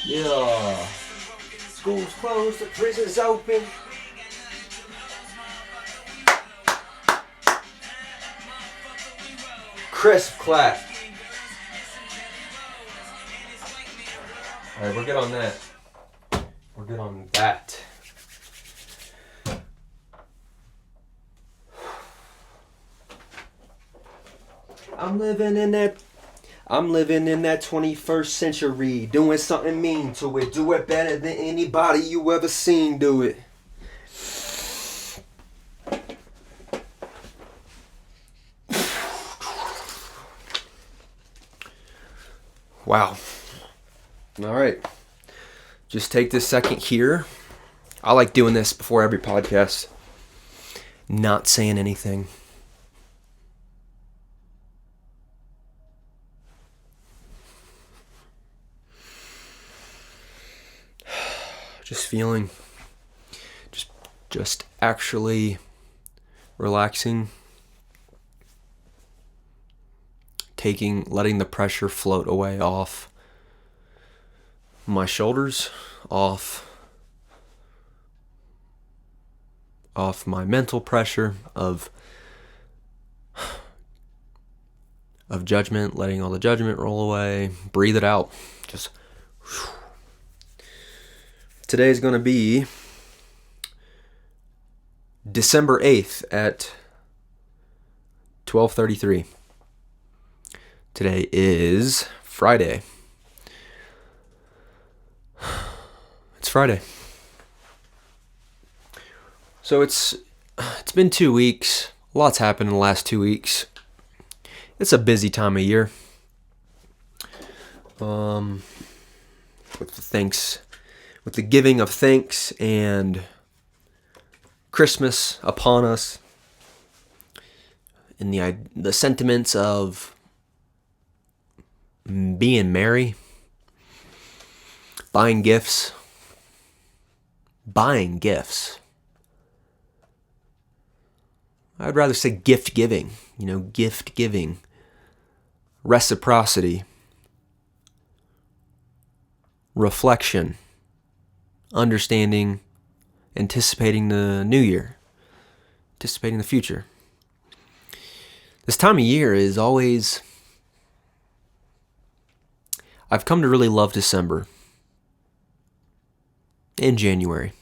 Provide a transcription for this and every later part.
Yeah. School's closed, the prison's open. Crisp clap. Alright, we're good on that. We're good on that. I'm living in that 21st century, doing something mean to it. Do it better than anybody you ever seen do it. Wow. All right. Just take this second here. I like doing this before every podcast. Not saying anything. Just feeling, just actually relaxing, letting the pressure float away off my shoulders, off my mental pressure of judgment, letting all the judgment roll away, breathe it out, just whew. Today is going to be December 8th at 12:33. Today is Friday. It's Friday. So it's been 2 weeks. Lots happened in the last 2 weeks. It's a busy time of year. With the giving of thanks and Christmas upon us, and the sentiments of being merry, buying gifts. I'd rather say gift giving, reciprocity, reflection, understanding, anticipating the new year, anticipating the future. This time of year is always... I've come to really love December and January.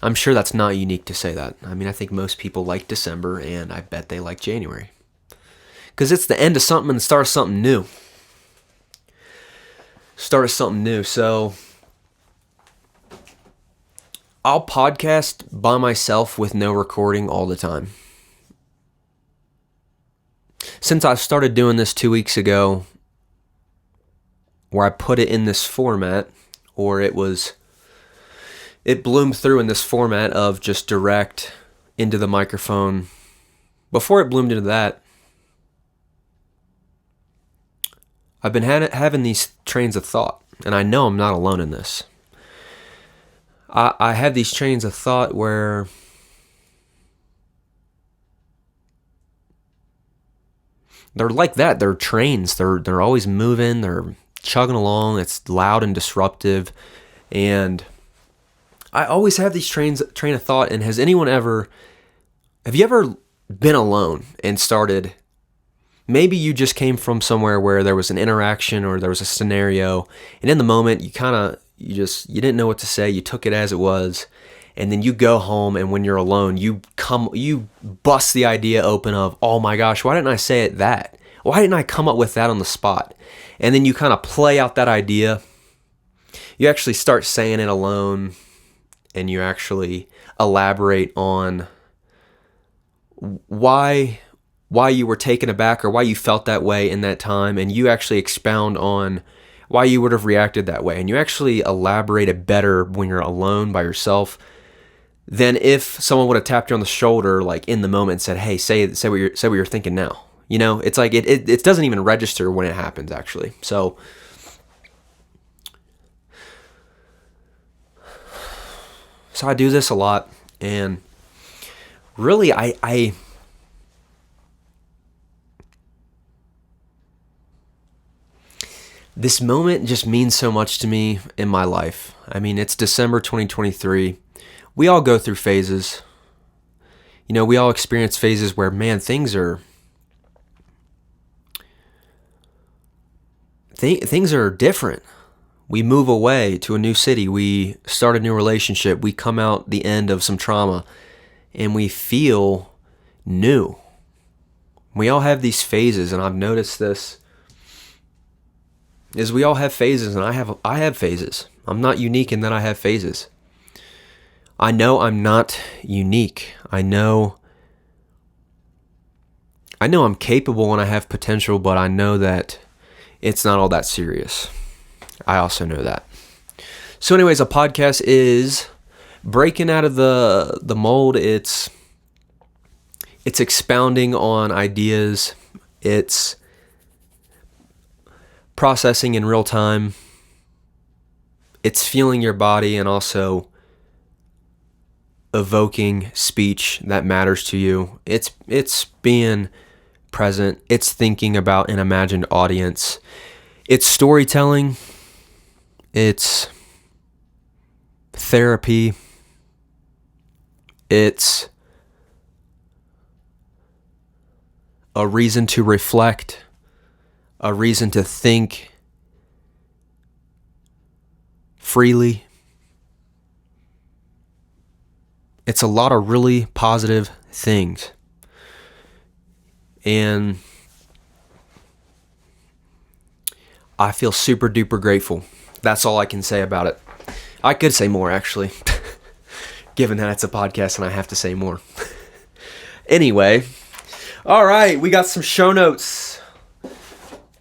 I'm sure that's not unique to say that. I mean, I think most people like December, and I bet they like January. Because it's the end of something and the start of something new. So I'll podcast by myself with no recording all the time. Since I started doing this 2 weeks ago, where I put it in this format, or it bloomed through in this format of just direct into the microphone. Before it bloomed into that, I've been having these trains of thought, and I know I'm not alone in this. I have these trains of thought where they're like that. They're trains. They're always moving. They're chugging along. It's loud and disruptive, and I always have these train of thought. And have you ever been alone and started? Maybe you just came from somewhere where there was an interaction or there was a scenario, and in the moment you didn't know what to say. You took it as it was, and then you go home, and when you're alone, you bust the idea open of, oh my gosh, why didn't I say it that? Why didn't I come up with that on the spot? And then you kind of play out that idea. You actually start saying it alone, and you actually elaborate on why you were taken aback or why you felt that way in that time, and you actually expound on why you would have reacted that way, and you actually elaborate it better when you're alone by yourself than if someone would have tapped you on the shoulder like in the moment and said, hey, say what you're thinking now. It's like it doesn't even register when it happens, actually. So I do this a lot, and really I This moment just means so much to me in my life. I mean, it's December 2023. We all go through phases. You know, we all experience phases where, man, things are different. We move away to a new city. We start a new relationship. We come out the end of some trauma and we feel new. We all have these phases, and I've noticed this is we all have phases, and I have phases. I'm not unique in that I have phases. I know I'm not unique. I know I'm capable and I have potential, but I know that it's not all that serious. I also know that. So anyways, a podcast is breaking out of the mold. It's expounding on ideas. It's processing in real time. It's feeling your body and also evoking speech that matters to you. It's being present. It's thinking about an imagined audience. It's storytelling. It's therapy. It's a reason to reflect, a reason to think freely. It's a lot of really positive things. And I feel super duper grateful. That's all I can say about it. I could say more, actually, given that it's a podcast and I have to say more. Anyway, all right, we got some show notes.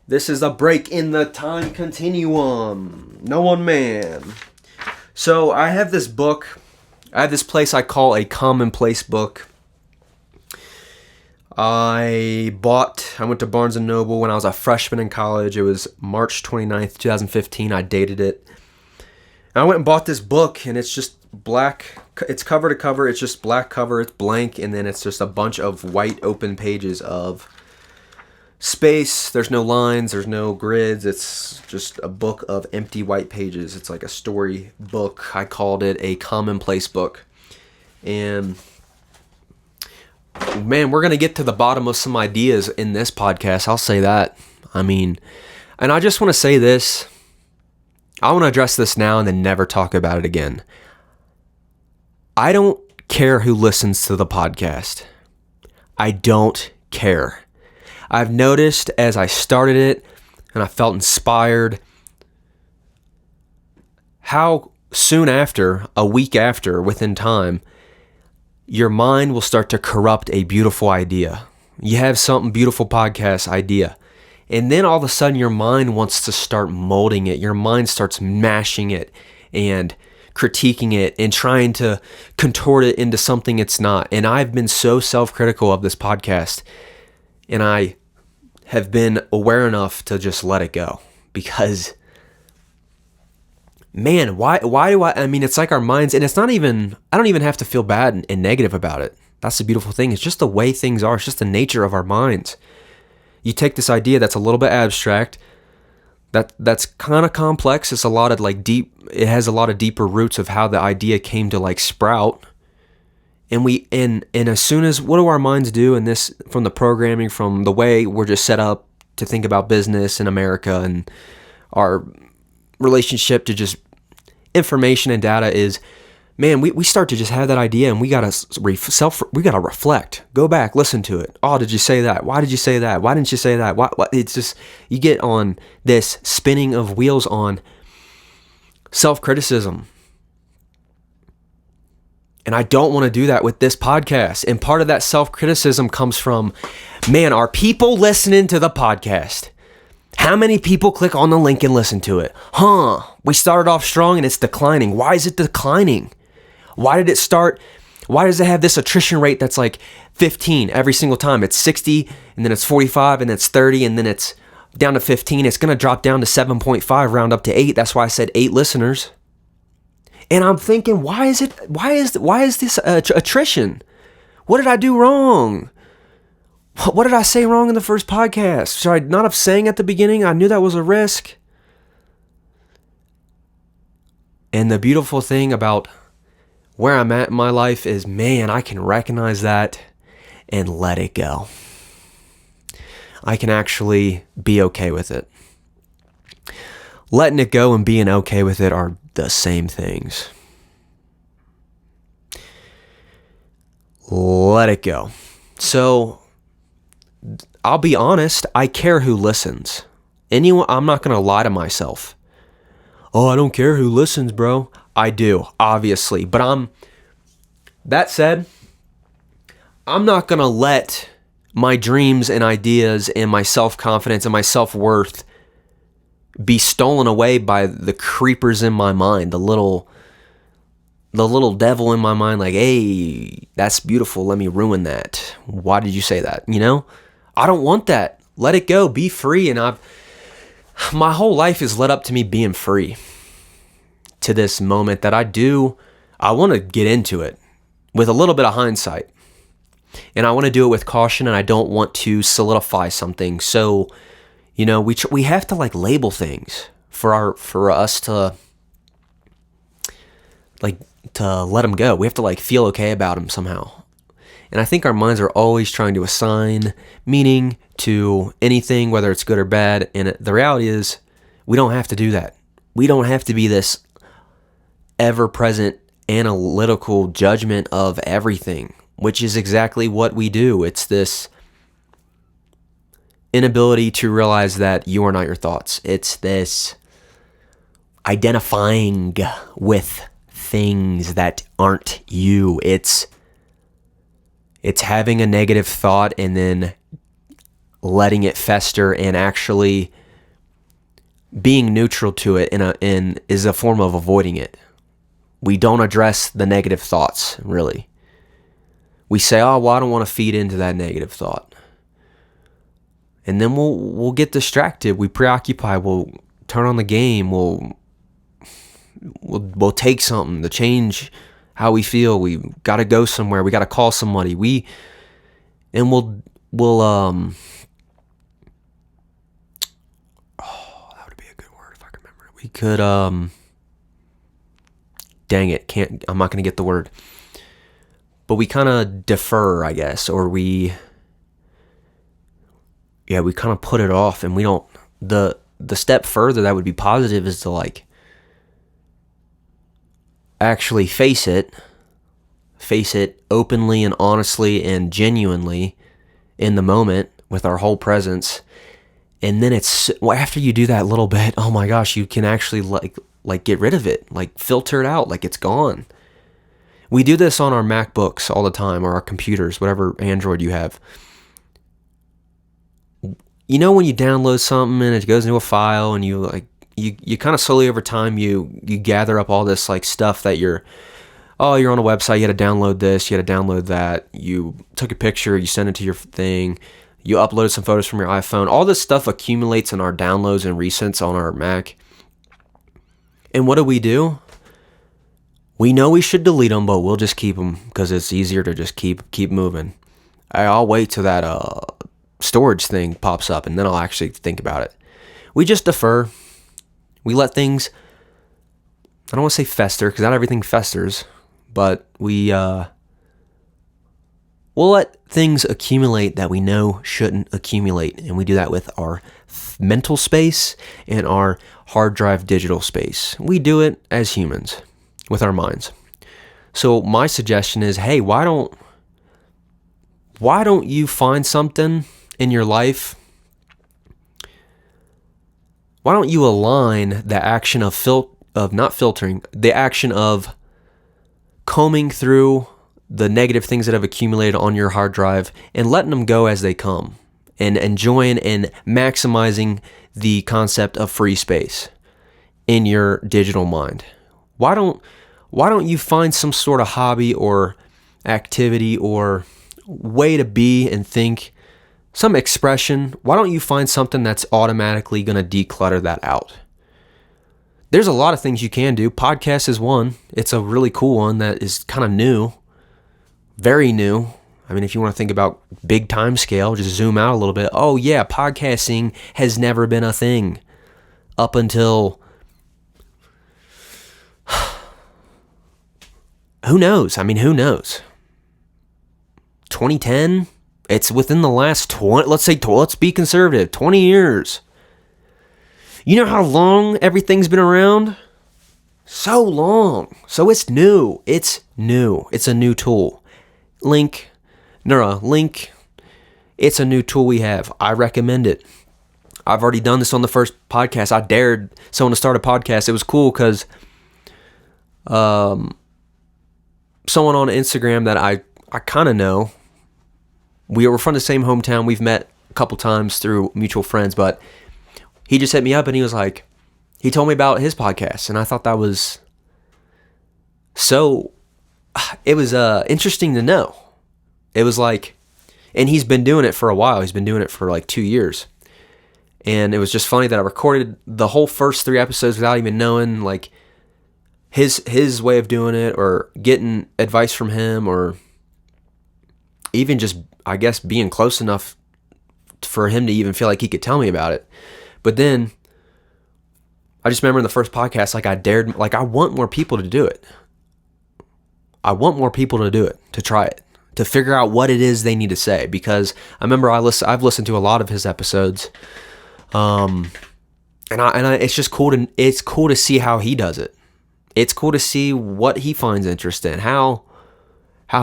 This is a break in the time continuum. No one man. So I have this book. I have this place I call a commonplace book. I went to Barnes & Noble when I was a freshman in college. It was March 29th, 2015. I dated it. And I went and bought this book, and it's just black. It's cover to cover. It's just black cover. It's blank, and then it's just a bunch of white open pages of space. There's no lines. There's no grids. It's just a book of empty white pages. It's like a story book. I called it a commonplace book. And man, we're going to get to the bottom of some ideas in this podcast. I'll say that. I mean, and I just want to say this. I want to address this now and then never talk about it again. I don't care who listens to the podcast. I don't care. I've noticed as I started it and I felt inspired how soon after, a week after, within time, your mind will start to corrupt a beautiful idea. You have something beautiful podcast idea. And then all of a sudden your mind wants to start molding it. Your mind starts mashing it and critiquing it and trying to contort it into something it's not. And I've been so self-critical of this podcast. And I have been aware enough to just let it go. Because man, why do I mean, it's like our minds, and it's not even, I don't even have to feel bad and negative about it. That's the beautiful thing. It's just the way things are. It's just the nature of our minds. You take this idea that's a little bit abstract, that's kind of complex. It's a lot of like it has a lot of deeper roots of how the idea came to like sprout. And as soon as, what do our minds do in this, from the programming, from the way we're just set up to think about business in America and our relationship to just information and data is, man, we start to just have that idea and we gotta reflect, go back, listen to it. Oh, did you say that? Why did you say that? Why didn't you say that? What? It's just, you get on this spinning of wheels on self-criticism. And I don't want to do that with this podcast. And part of that self-criticism comes from, man, are people listening to the podcast? How many people click on the link and listen to it? We started off strong and it's declining. Why is it declining? Why did it start? Why does it have this attrition rate that's like 15 every single time? It's 60 and then it's 45 and then it's 30 and then it's down to 15. It's going to drop down to 7.5, round up to 8. That's why I said 8 listeners. And I'm thinking, why is this attrition? What did I do wrong? What did I say wrong in the first podcast? Should I not have sang at the beginning? I knew that was a risk. And the beautiful thing about where I'm at in my life is, man, I can recognize that and let it go. I can actually be okay with it. Letting it go and being okay with it are the same things. Let it go. So, I'll be honest, I care who listens. I'm not going to lie to myself. Oh, I don't care who listens, bro. I do, obviously. But that said, I'm not going to let my dreams and ideas and my self-confidence and my self-worth be stolen away by the creepers in my mind, the little devil in my mind, like, hey, that's beautiful, let me ruin that. Why did you say that? I don't want that. Let it go. Be free. And my whole life is led up to me being free to this moment that I want to get into it with a little bit of hindsight. And I want to do it with caution, and I don't want to solidify something. So, we have to label things for us to to let them go. We have to feel okay about them somehow. And I think our minds are always trying to assign meaning to anything, whether it's good or bad. And the reality is, we don't have to do that. We don't have to be this ever-present analytical judgment of everything, which is exactly what we do. It's this inability to realize that you are not your thoughts. It's this identifying with things that aren't you. It's having a negative thought and then letting it fester and actually being neutral to it is a form of avoiding it. We don't address the negative thoughts, really. We say, oh, well, I don't want to feed into that negative thought. And then we'll get distracted. We preoccupy. We'll turn on the game. We'll take something to change how we feel. We got to go somewhere. We got to call somebody. We'll oh, that would be a good word if I could remember it. We could dang it, I'm not going to get the word. But we kind of defer, I guess, or we kind of put it off, and we don't, the step further that would be positive is to actually face it openly and honestly and genuinely in the moment with our whole presence. And then after you do that little bit, oh my gosh, you can actually get rid of it, filter it out, it's gone. We do this on our MacBooks all the time, or our computers, whatever Android you have. When you download something and it goes into a file, and you kind of slowly over time you gather up all this stuff that you're on a website, you had to download this, you had to download that, you took a picture, you sent it to your thing, you uploaded some photos from your iPhone. All this stuff accumulates in our downloads and recents on our Mac. And what do? We know we should delete them, but we'll just keep them because it's easier to just keep moving. I'll wait till that storage thing pops up, and then I'll actually think about it. We just defer. We let things, I don't want to say fester, because not everything festers, but we'll let things accumulate that we know shouldn't accumulate. And we do that with our mental space and our hard drive digital space. We do it as humans with our minds. So my suggestion is, hey, why don't you find something in your life? Why don't you align the action of not filtering, the action of combing through the negative things that have accumulated on your hard drive and letting them go as they come, and enjoying and maximizing the concept of free space in your digital mind? Why don't you find some sort of hobby or activity or way to be and think, some expression? Why don't you find something that's automatically going to declutter that out? There's a lot of things you can do. Podcast is one. It's a really cool one that is kind of new, very new. I mean, if you want to think about big time scale, just zoom out a little bit. Oh yeah, podcasting has never been a thing up until who knows? I mean, who knows? 2010, it's within the last 20, let's be conservative, 20 years. You know how long everything's been around? So long. So it's new. It's new. It's a new tool. Link. It's a new tool we have. I recommend it. I've already done this on the first podcast. I dared someone to start a podcast. It was cool because someone on Instagram that I kind of know, we were from the same hometown. We've met a couple times through mutual friends, but he just hit me up and he was like, he told me about his podcast, and I thought that was it was interesting to know. It was like, and he's been doing it for a while. He's been doing it for like 2 years. And it was just funny that I recorded the whole first 3 episodes without even knowing like his way of doing it, or getting advice from him, or even just, I guess, being close enough for him to even feel like he could tell me about it. But then I just remember in the first podcast, like I want more people to do it. I want more people to do it, to try it, to figure out what it is they need to say. Because I remember I've listened to a lot of his episodes, and it's just cool to see how he does it. It's cool to see what he finds interesting, how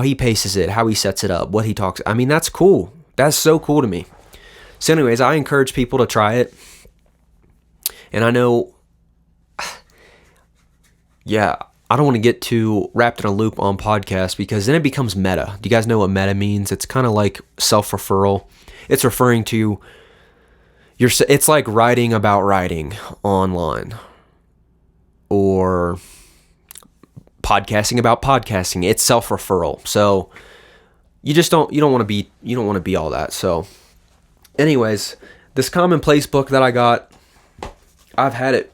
he paces it, how he sets it up, what he talks. I mean, that's cool. That's so cool to me. So anyways, I encourage people to try it. And I know, yeah, I don't want to get too wrapped in a loop on podcasts, because then it becomes meta. Do you guys know what meta means? It's kind of like self-referral. It's referring to it's like writing about writing online, or podcasting about podcasting. It's self-referral. So you don't want to be all that. So anyways, this commonplace book that I got, I've had it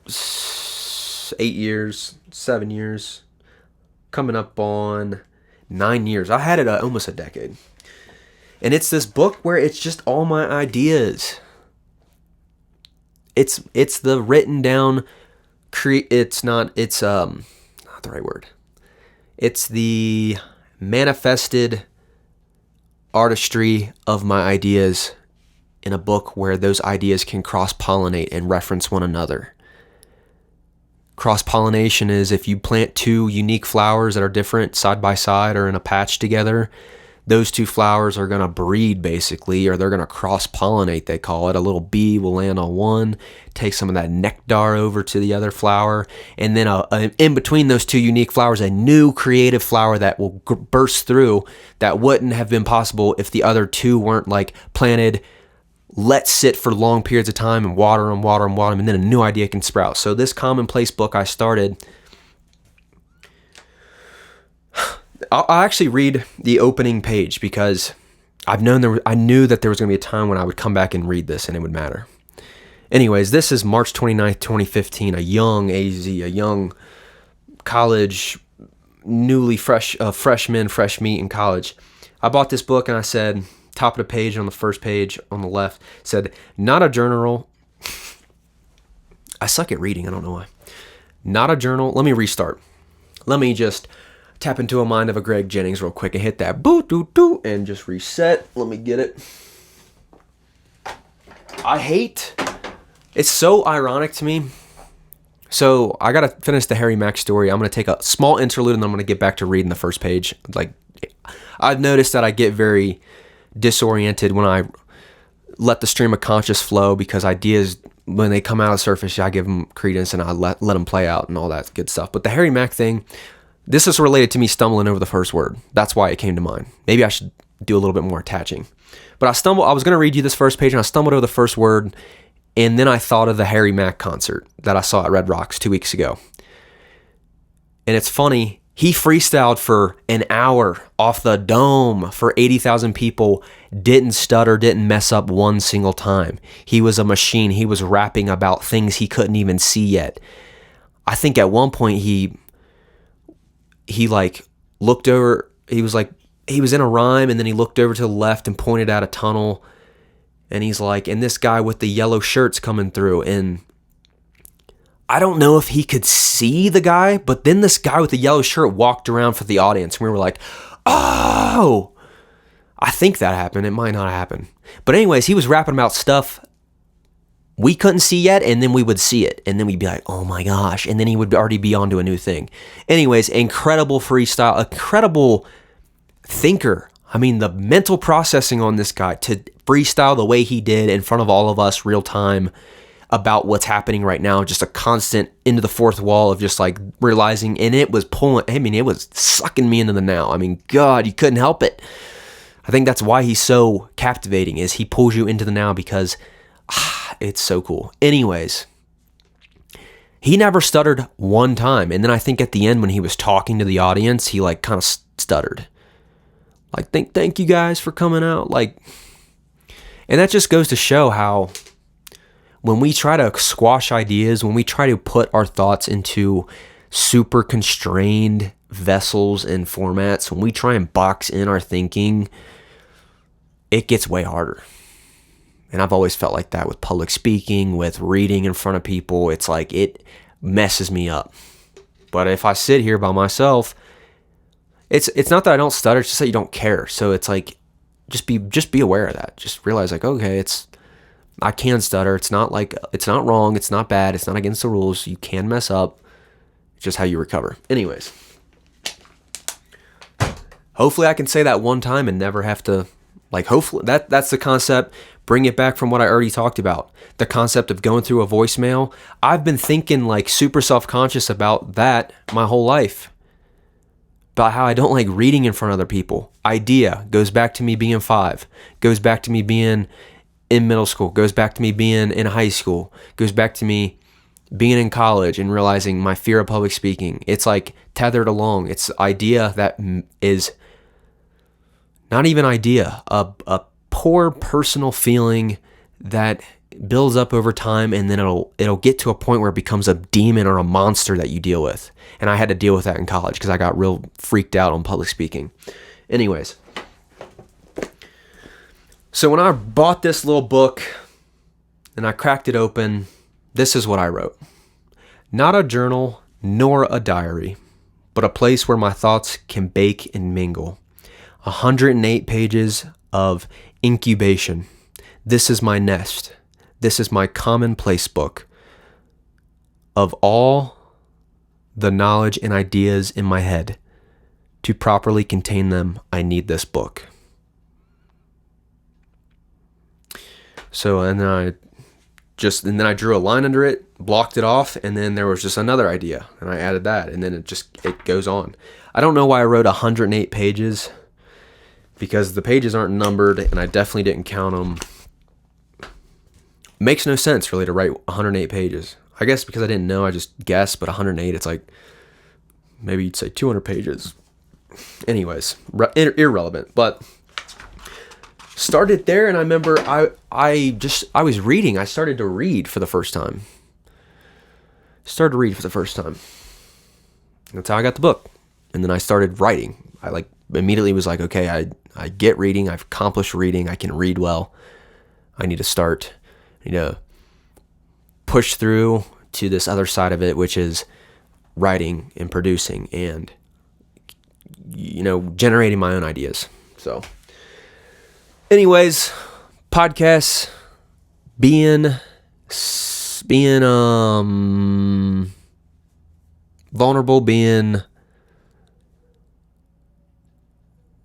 8 years, 7 years, coming up on 9 years. I had it almost a decade. And it's this book where it's just all my ideas. It's the written down, it's not the right word. It's the manifested artistry of my ideas in a book where those ideas can cross-pollinate and reference one another. Cross-pollination is if you plant 2 unique flowers that are different side by side or in a patch together, those 2 flowers are going to breed basically, or they're going to cross-pollinate, they call it. A little bee will land on one, take some of that nectar over to the other flower, and then in between those 2 unique flowers, a new creative flower that will burst through that wouldn't have been possible if the other 2 weren't like planted, let sit for long periods of time and water them, and then a new idea can sprout. So this commonplace book I started, I'll actually read the opening page because I knew that there was going to be a time when I would come back and read this and it would matter. Anyways, this is March 29th, 2015, a young college, newly fresh meat in college. I bought this book and I said, top of the page, on the first page on the left, said, not a journal. I suck at reading, I don't know why. Not a journal. Let me restart. Let me just tap into a mind of a Greg Jennings real quick and hit that boo doo doo and just reset. Let me get it. It's so ironic to me. So I gotta finish the Harry Mack story. I'm gonna take a small interlude and then I'm gonna get back to reading the first page. Like, I've noticed that I get very disoriented when I let the stream of conscious flow, because ideas, when they come out of the surface, I give them credence and I let them play out and all that good stuff. But the Harry Mack thing, this is related to me stumbling over the first word. That's why it came to mind. Maybe I should do a little bit more attaching. But I was going to read you this first page and I stumbled over the first word, and then I thought of the Harry Mack concert that I saw at Red Rocks 2 weeks ago. And it's funny, he freestyled for an hour off the dome for 80,000 people, didn't stutter, didn't mess up one single time. He was a machine. He was rapping about things he couldn't even see yet. I think at one point he like looked over, he was in a rhyme, and then he looked over to the left and pointed out a tunnel, and he's like, and this guy with the yellow shirt's coming through, and I don't know if he could see the guy, but then this guy with the yellow shirt walked around for the audience, and we were like, oh, I think that happened. It might not happen. But anyways, he was rapping about stuff we couldn't see yet, and then we would see it, and then we'd be like, oh my gosh, and then he would already be onto a new thing. Anyways, incredible freestyle, incredible thinker. I mean, the mental processing on this guy to freestyle the way he did in front of all of us real time about what's happening right now, just a constant into the fourth wall of just like realizing, and it was pulling, I mean, it was sucking me into the now. I mean, God, you couldn't help it. I think that's why he's so captivating, is he pulls you into the now, because it's so cool. Anyways, he never stuttered one time. And then I think at the end when he was talking to the audience, he like kind of stuttered. Like, thank you guys for coming out. Like, and that just goes to show how when we try to squash ideas, when we try to put our thoughts into super constrained vessels and formats, when we try and box in our thinking, it gets way harder. And I've always felt like that with public speaking, with reading in front of people. It's like it messes me up. But if I sit here by myself, it's not that I don't stutter, it's just that you don't care. So it's like just be aware of that. Just realize like, okay, I can stutter. It's not wrong, it's not bad, it's not against the rules. You can mess up. It's just how you recover. Anyways. Hopefully I can say that one time and never have to, like, hopefully that's the concept. Bring it back from what I already talked about. The concept of going through a voicemail. I've been thinking like super self-conscious about that my whole life. About how I don't like reading in front of other people. Idea goes back to me being 5. Goes back to me being in middle school. Goes back to me being in high school. Goes back to me being in college and realizing my fear of public speaking. It's like tethered along. It's idea that is not even idea. A poor personal feeling that builds up over time, and then it'll get to a point where it becomes a demon or a monster that you deal with. And I had to deal with that in college because I got real freaked out on public speaking. Anyways, so when I bought this little book and I cracked it open, this is what I wrote. Not a journal nor a diary, but a place where my thoughts can bake and mingle. 108 pages of incubation. This is my nest. This is my commonplace book. Of all the knowledge and ideas in my head, to properly contain them, I need this book. So, and then I drew a line under it, blocked it off, and then there was just another idea, and I added that, and then it goes on. I don't know why I wrote 108 pages, because the pages aren't numbered, and I definitely didn't count them. Makes no sense, really, to write 108 pages. I guess because I didn't know, I just guessed, but 108, it's like, maybe you'd say 200 pages. Anyways, irrelevant, but started there, and I remember I was reading. I started to read for the first time. That's how I got the book. And then I started writing. I like immediately was like, okay, I get reading. I've accomplished reading. I can read well. I need to start, push through to this other side of it, which is writing and producing and, generating my own ideas. So anyways, podcasts, being vulnerable, being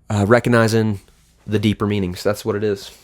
recognizing the deeper meanings. That's what it is.